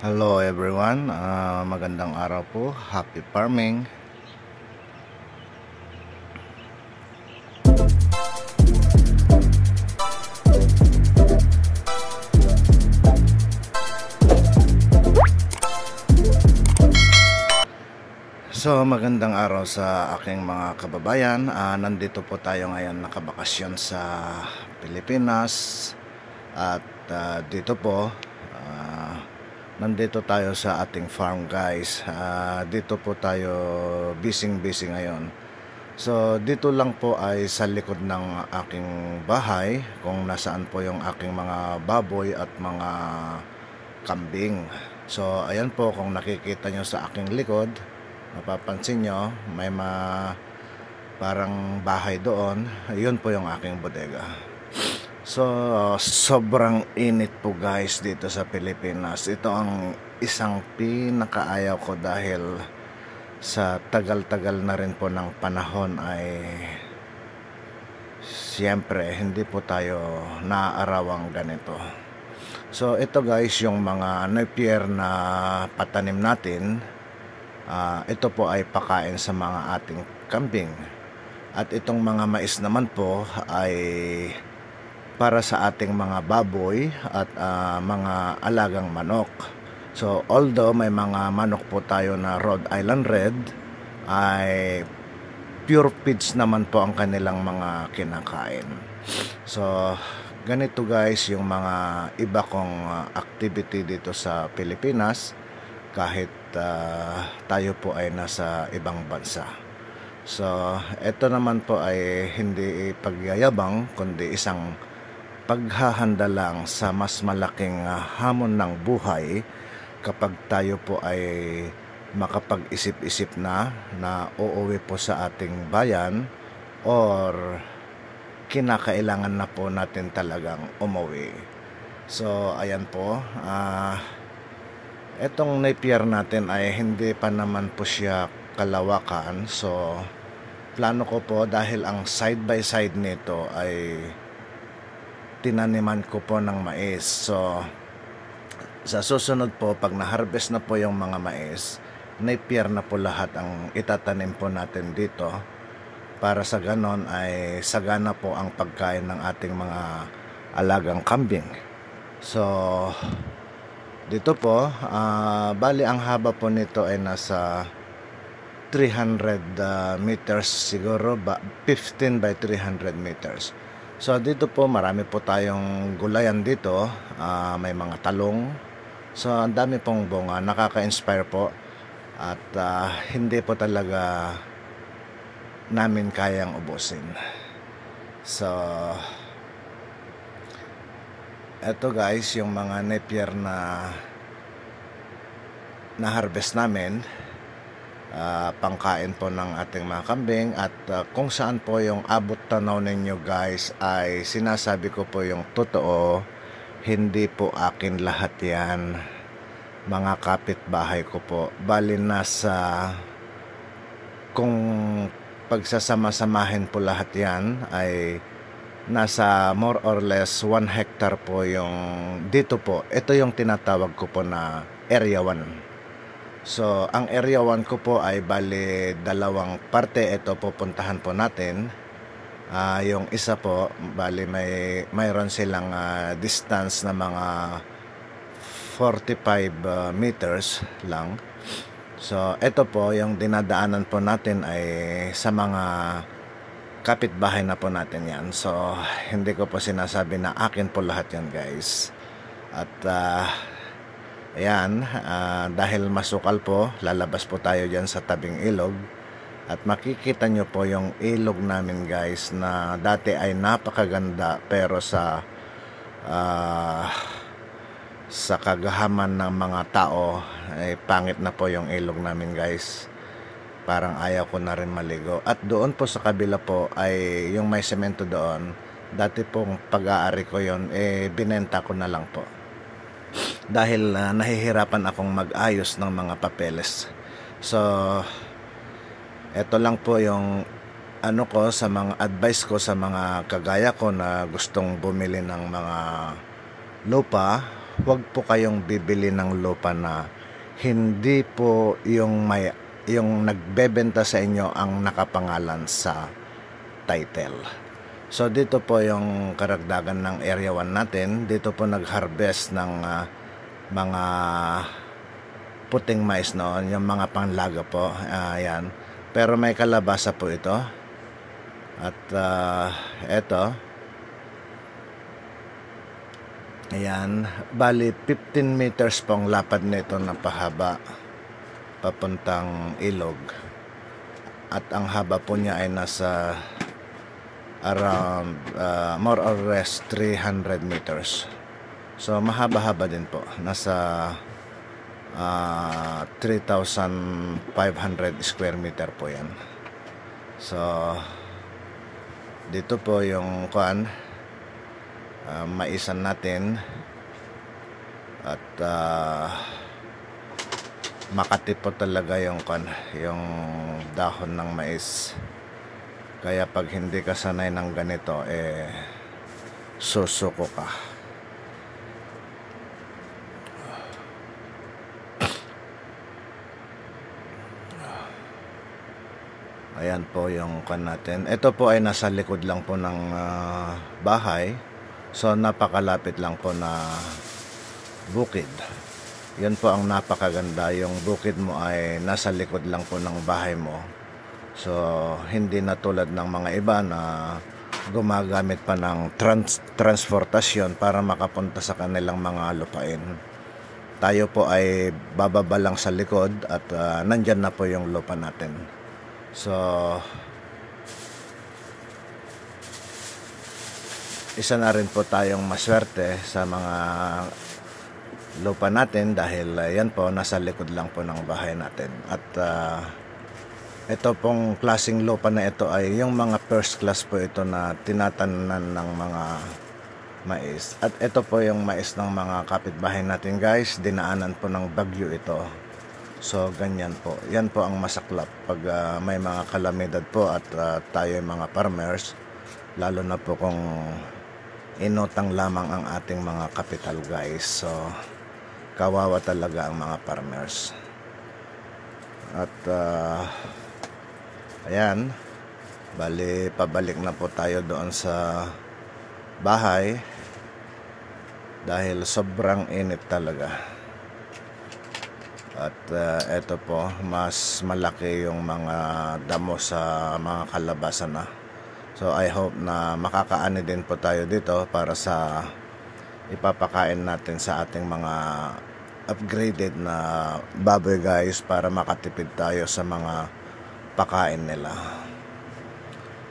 Hello everyone, magandang araw po, happy farming. So magandang araw sa aking mga kababayan. Nandito po tayo ngayon nakabakasyon sa Pilipinas. At dito po nandito tayo sa ating farm guys. Dito po tayo busy ngayon. So dito lang po ay sa likod ng aking bahay, kung nasaan po yung aking mga baboy at mga kambing. So ayan po, kung nakikita nyo sa aking likod, mapapansin nyo may parang bahay doon. Yun po yung aking bodega. So sobrang init po guys dito sa Pilipinas. Ito ang isang pinakaayaw ko dahil sa tagal-tagal na rin po ng panahon ay siyempre hindi po tayo naaarawang ganito. So ito guys yung mga napier na patanim natin. Ito po ay pakain sa mga ating kambing. At itong mga mais naman po ay para sa ating mga baboy at mga alagang manok. So although may mga manok po tayo na Rhode Island Red, ay pure feeds naman po ang kanilang mga kinakain. So ganito guys yung mga iba kong activity dito sa Pilipinas kahit tayo po ay nasa ibang bansa. So ito naman po ay hindi pagyayabang kundi isang paghahanda lang sa mas malaking hamon ng buhay kapag tayo po ay makapag-isip-isip na uuwi po sa ating bayan or kinakailangan na po natin talagang umuwi. So ayan po, etong napier natin ay hindi pa naman po siya kalawakan. So plano ko po, dahil ang side by side nito ay tinaniman ko po ng mais. So sa susunod po, pag na-harvest na po yung mga mais, napier na po lahat ang itatanim po natin dito, para sa ganon ay sagana po ang pagkain ng ating mga alagang kambing. So dito po, bali ang haba po nito ay nasa 300 meters siguro, 15 by 300 meters. So dito po marami po tayong gulayan dito, may mga talong. So ang dami pong bunga, nakaka-inspire po. At hindi po talaga namin kayang ubusin. So eto guys yung mga napier na harvest namin, pangkain po ng ating mga kambing. At kung saan po yung abot tanaw ninyo guys ay sinasabi ko po yung totoo, hindi po akin lahat yan, mga kapitbahay ko po. Bali nasa, kung pagsasama-samahin po lahat yan ay nasa more or less 1 hectare po yung dito po. Ito yung tinatawag ko po na area 1. So ang area 1 ko po ay bali dalawang parte. Ito pupuntahan po natin. Yung isa po bali mayroon silang distance na mga 45 meters lang. So ito po yung dinadaanan po natin ay sa mga kapitbahay na po natin yan. So hindi ko po sinasabi na akin po lahat yan guys. At ayan, dahil masukal po, lalabas po tayo dyan sa tabing ilog. At makikita nyo po yung ilog namin guys, na dati ay napakaganda, pero sa kagahaman ng mga tao ay pangit na po yung ilog namin guys. Parang ayaw ko na rin maligo. At doon po sa kabila po ay yung may semento doon, dati pong pag-aari ko yon, binenta ko na lang po dahil nahihirapan akong mag-ayos ng mga papeles. So eto lang po yung ano ko sa mga advice ko sa mga kagaya ko na gustong bumili ng mga lupa huwag po kayong bibili ng lupa na hindi po yung nagbebenta sa inyo ang nakapangalan sa title. So dito po yung karagdagan ng Area 1 natin. Dito po nag-harvest ng mga puting mais noon, yung mga panlaga po. Yan. Pero may kalabasa po ito. At eto. Ayan, bali 15 meters pong lapad nito na pahaba papuntang ilog. At ang haba po niya ay nasa around more or less 300 meters. So mahaba-haba din po. Nasa 3,500 square meter po yan. So dito po yung maisan natin at makati po talaga yung dahon ng mais. Kaya pag hindi ka sanay ng ganito, susuko ka. Ayan po yung natin. Ito po ay nasa likod lang po ng bahay. So napakalapit lang po na bukid. Yan po ang napakaganda. Yung bukid mo ay nasa likod lang po ng bahay mo. So hindi na tulad ng mga iba na gumagamit pa ng transportasyon para makapunta sa kanilang mga lupain. Tayo po ay bababa lang sa likod at nandyan na po yung lupa natin. So isa na rin po tayong maswerte sa mga lupa natin dahil yan po nasa likod lang po ng bahay natin. At ito pong klaseng lupa na ito ay yung mga first class po ito na tinatanan ng mga mais. At ito po yung mais ng mga kapitbahay natin guys, dinaanan po ng bagyo ito. So ganyan po, yan po ang masaklap pag may mga kalamidad po at tayo yung mga farmers, lalo na po kung inutang lamang ang ating mga kapital guys. So kawawa talaga ang mga farmers. At ayan, bali pabalik na po tayo doon sa bahay dahil sobrang init talaga. At eto po, mas malaki yung mga damo sa mga kalabasa na. So I hope na makakaani din po tayo dito para sa ipapakain natin sa ating mga upgraded na baboy guys, para makatipid tayo sa mga pakain nila.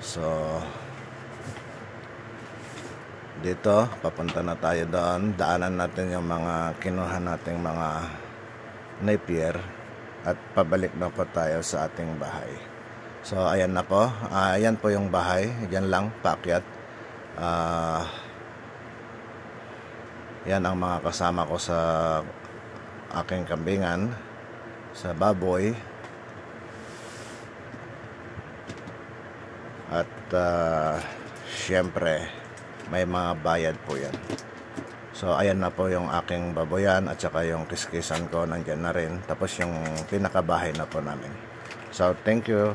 So dito papunta na tayo doon, daanan natin yung mga kinuha nating mga Napier at pabalik na po tayo sa ating bahay. So ayan na po, ayan po yung bahay, yan lang paakyat. Yan ang mga kasama ko sa aking kambingan, sa baboy. At syempre may mga bayad po yan. So ayan na po yung aking baboyan at saka yung kiskisan ko nandyan na rin. Tapos yung pinakabahay na po namin. So thank you.